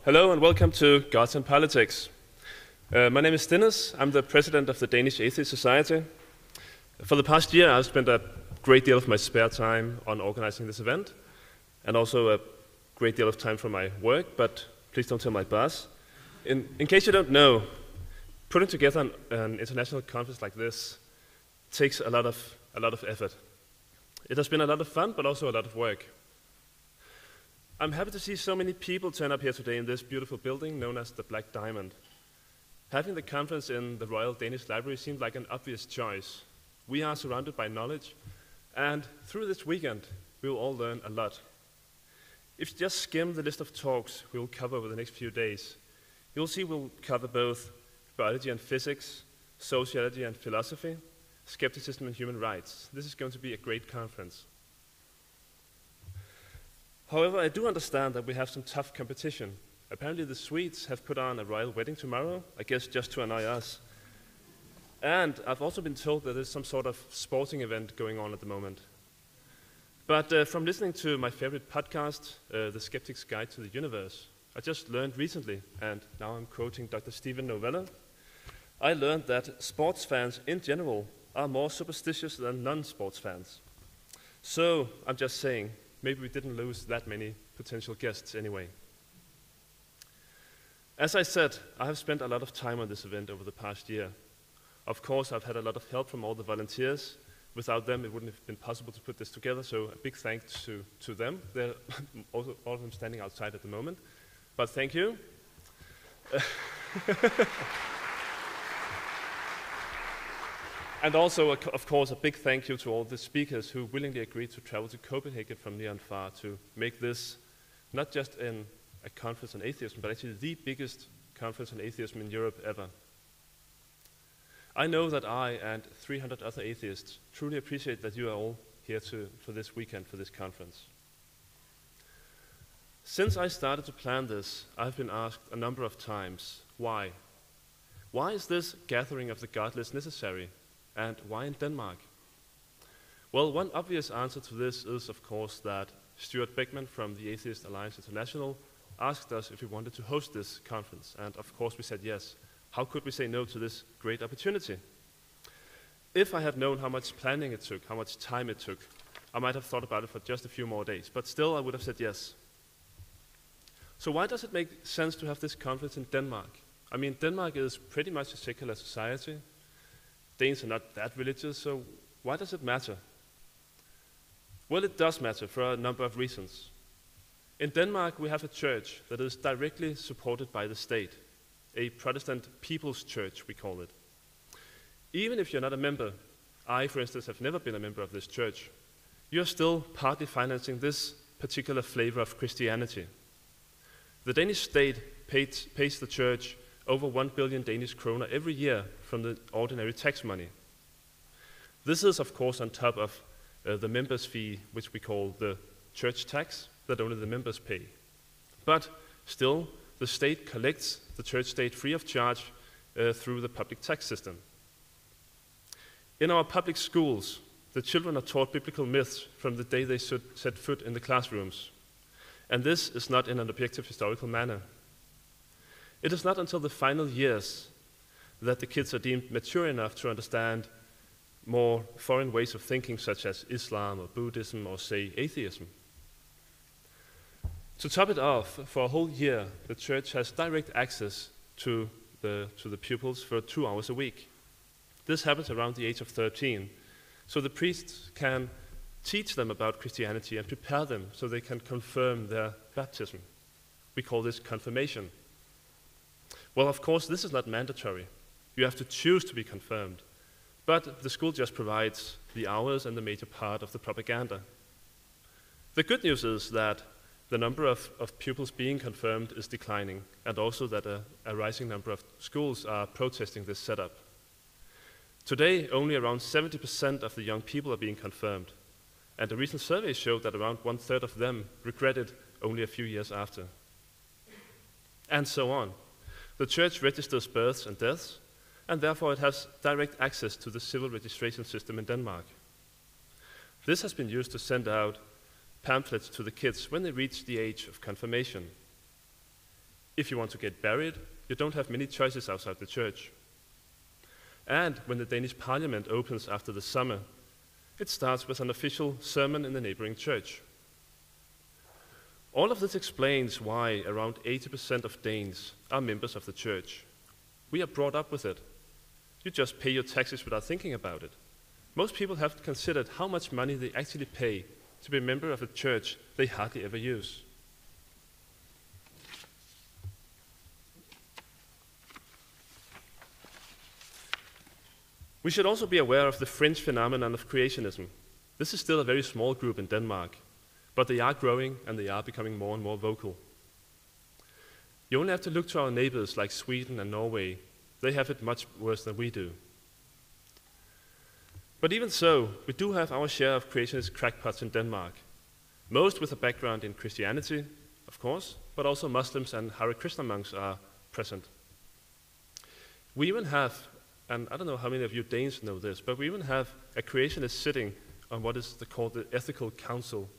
Hello and welcome to Gods and Politics. My name is Stinus. I'm the president of the Danish Atheist Society. For the past year, I've spent a great deal of my spare time on organizing this event, and also a great deal of time from my work, but please don't tell my boss. In case you don't know, putting together an international conference like this takes a lot of effort. It has been a lot of fun, but also a lot of work. I'm happy to see so many people turn up here today in this beautiful building known as the Black Diamond. Having the conference in the Royal Danish Library seemed like an obvious choice. We are surrounded by knowledge, and through this weekend, we will all learn a lot. If you just skim the list of talks we will cover over the next few days, you'll see we'll cover both biology and physics, sociology and philosophy, skepticism and human rights. This is going to be a great conference. However, I do understand that we have some tough competition. Apparently the Swedes have put on a royal wedding tomorrow, I guess just to annoy us. And I've also been told that there's some sort of sporting event going on at the moment. But from listening to my favorite podcast, The Skeptic's Guide to the Universe, I just learned recently, and now I'm quoting Dr. Stephen Novella, I learned that sports fans in general are more superstitious than non-sports fans. So I'm just saying, maybe we didn't lose that many potential guests anyway. As I said, I have spent a lot of time on this event over the past year. Of course, I've had a lot of help from all the volunteers. Without them, it wouldn't have been possible to put this together, so a big thanks to them. They're also all of them standing outside at the moment, but thank you. And also, of course, a big thank you to all the speakers who willingly agreed to travel to Copenhagen from near and far to make this not just a conference on atheism, but actually the biggest conference on atheism in Europe ever. I know that I and 300 other atheists truly appreciate that you are all here for this weekend, for this conference. Since I started to plan this, I've been asked a number of times, why? Why is this gathering of the godless necessary? And why in Denmark? Well, one obvious answer to this is, of course, that Stuart Beckman from the Atheist Alliance International asked us if we wanted to host this conference, and of course we said yes. How could we say no to this great opportunity? If I had known how much planning it took, how much time it took, I might have thought about it for just a few more days, but still I would have said yes. So why does it make sense to have this conference in Denmark? I mean, Denmark is pretty much a secular society. Danes are not that religious, so why does it matter? Well, it does matter for a number of reasons. In Denmark, we have a church that is directly supported by the state, a Protestant people's church, we call it. Even if you're not a member, I, for instance, have never been a member of this church, you're still partly financing this particular flavor of Christianity. The Danish state pays the church over 1 billion Danish kroner every year from the ordinary tax money. This is, of course, on top of the members' fee, which we call the church tax, that only the members pay. But still, the state collects the church state free of charge through the public tax system. In our public schools, the children are taught biblical myths from the day they set foot in the classrooms. And this is not in an objective historical manner. It is not until the final years that the kids are deemed mature enough to understand more foreign ways of thinking, such as Islam or Buddhism or, say, atheism. To top it off, for a whole year, the church has direct access to the pupils for 2 hours a week. This happens around the age of 13, so the priests can teach them about Christianity and prepare them so they can confirm their baptism. We call this confirmation. Well, of course, this is not mandatory. You have to choose to be confirmed. But the school just provides the hours and the major part of the propaganda. The good news is that the number of pupils being confirmed is declining, and also that a rising number of schools are protesting this setup. Today, only around 70% of the young people are being confirmed, and a recent survey showed that around 1/3 of them regretted only a few years after. And so on. The church registers births and deaths, and therefore it has direct access to the civil registration system in Denmark. This has been used to send out pamphlets to the kids when they reach the age of confirmation. If you want to get buried, you don't have many choices outside the church. And when the Danish parliament opens after the summer, it starts with an official sermon in the neighboring church. All of this explains why around 80% of Danes are members of the church. We are brought up with it. You just pay your taxes without thinking about it. Most people haven't considered how much money they actually pay to be a member of a church they hardly ever use. We should also be aware of the fringe phenomenon of creationism. This is still a very small group in Denmark, but they are growing and they are becoming more and more vocal. You only have to look to our neighbors like Sweden and Norway. They have it much worse than we do. But even so, we do have our share of creationist crackpots in Denmark, most with a background in Christianity, of course, but also Muslims and Hare Krishna monks are present. We even have, and I don't know how many of you Danes know this, but we even have a creationist sitting on what is called the Ethical Council,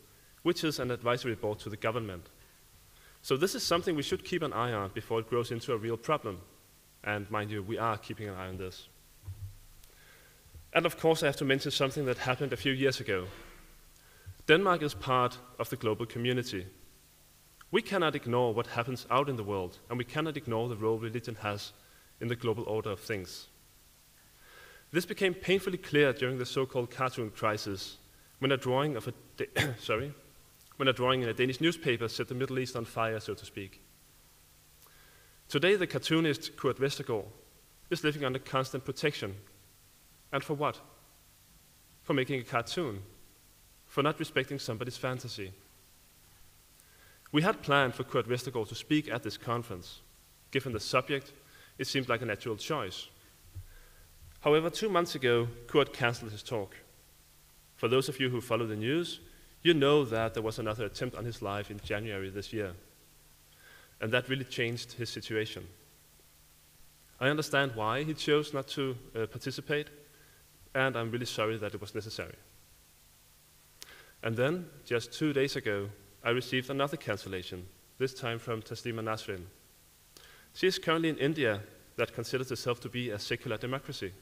which is an advisory board to the government. So this is something we should keep an eye on before it grows into a real problem. And mind you, we are keeping an eye on this. And of course, I have to mention something that happened a few years ago. Denmark is part of the global community. We cannot ignore what happens out in the world, and we cannot ignore the role religion has in the global order of things. This became painfully clear during the so-called cartoon crisis, when a drawing of when a drawing in a Danish newspaper set the Middle East on fire, so to speak. Today, the cartoonist Kurt Vestergaard is living under constant protection. And for what? For making a cartoon. For not respecting somebody's fantasy. We had planned for Kurt Vestergaard to speak at this conference. Given the subject, it seemed like a natural choice. However, 2 months ago, Kurt cancelled his talk. For those of you who follow the news, you know that there was another attempt on his life in January this year. And that really changed his situation. I understand why he chose not to participate, and I'm really sorry that it was necessary. And then, just 2 days ago, I received another cancellation, this time from Taslima Nasrin. She is currently in India that considers itself to be a secular democracy.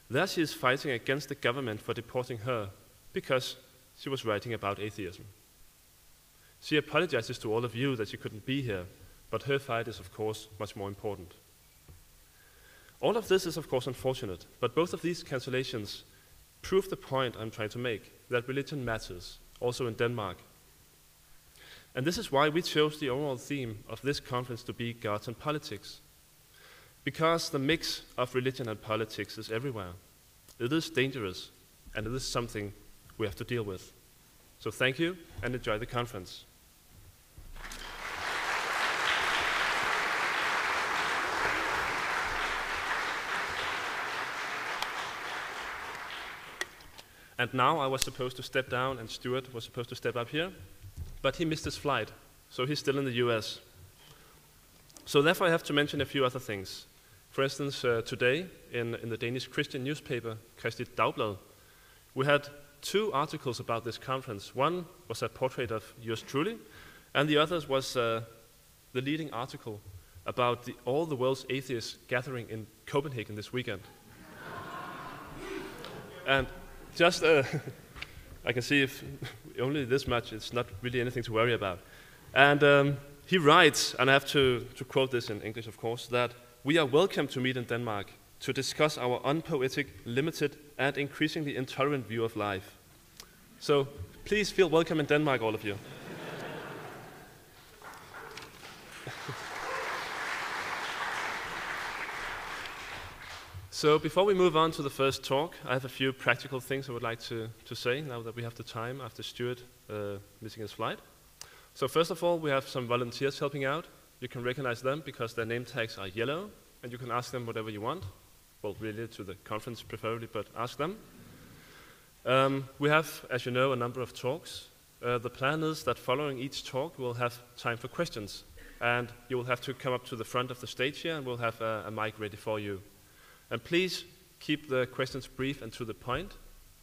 There she is fighting against the government for deporting her because she was writing about atheism. She apologizes to all of you that she couldn't be here, but her fight is, of course, much more important. All of this is, of course, unfortunate, but both of these cancellations prove the point I'm trying to make, that religion matters, also in Denmark. And this is why we chose the overall theme of this conference to be Gods and Politics. Because the mix of religion and politics is everywhere. It is dangerous, and it is something we have to deal with. So thank you, and enjoy the conference. And now I was supposed to step down, and Stuart was supposed to step up here, but he missed his flight, so he's still in the US. So therefore I have to mention a few other things. For instance, today in the Danish Christian newspaper, Kristeligt Dagblad, we had 2 articles about this conference. One was a portrait of yours truly, and the other was the leading article about all the world's atheists gathering in Copenhagen this weekend. And just, I can see if only this much, it's not really anything to worry about. And he writes, and I have to quote this in English, of course, that we are welcome to meet in Denmark to discuss our unpoetic, limited, and increasingly intolerant view of life. So please feel welcome in Denmark, all of you. So before we move on to the first talk, I have a few practical things I would like to say now that we have the time after Stuart missing his flight. So first of all, we have some volunteers helping out. You can recognize them because their name tags are yellow, and you can ask them whatever you want. Well, related to the conference preferably, but ask them. We have, as you know, a number of talks. The plan is that following each talk, we'll have time for questions. And you will have to come up to the front of the stage here, and we'll have a mic ready for you. And please keep the questions brief and to the point.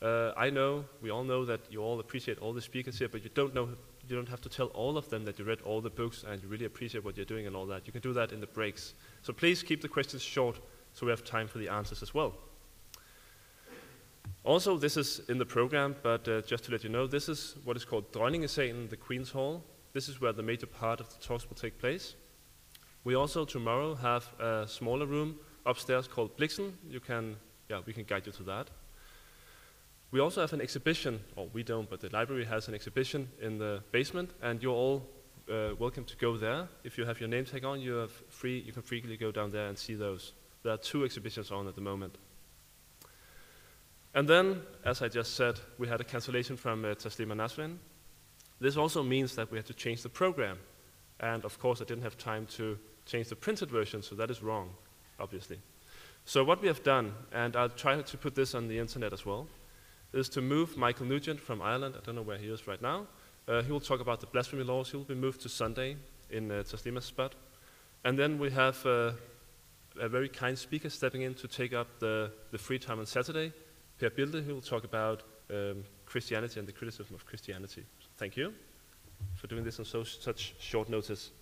I know, we all know that you all appreciate all the speakers here, but you don't you don't have to tell all of them that you read all the books and you really appreciate what you're doing and all that. You can do that in the breaks. So please keep the questions short so we have time for the answers as well. Also, this is in the program, but just to let you know, this is what is called Dronningesalen, the Queen's Hall. This is where the major part of the talks will take place. We also tomorrow have a smaller room upstairs called Blixen. We can guide you to that. We also have an exhibition, or we don't, but the library has an exhibition in the basement, and you're all welcome to go there. If you have your name tag on, you can freely go down there and see those. There are 2 exhibitions on at the moment. And then, as I just said, we had a cancellation from Taslima Nasrin. This also means that we had to change the program. And of course, I didn't have time to change the printed version, so that is wrong, obviously. So what we have done, and I'll try to put this on the internet as well, is to move Michael Nugent from Ireland. I don't know where he is right now. He will talk about the blasphemy laws. He will be moved to Sunday in Taslima's spot. And then we have a very kind speaker stepping in to take up the free time on Saturday, Per Bilde, who will talk about Christianity and the criticism of Christianity. Thank you for doing this on such short notice.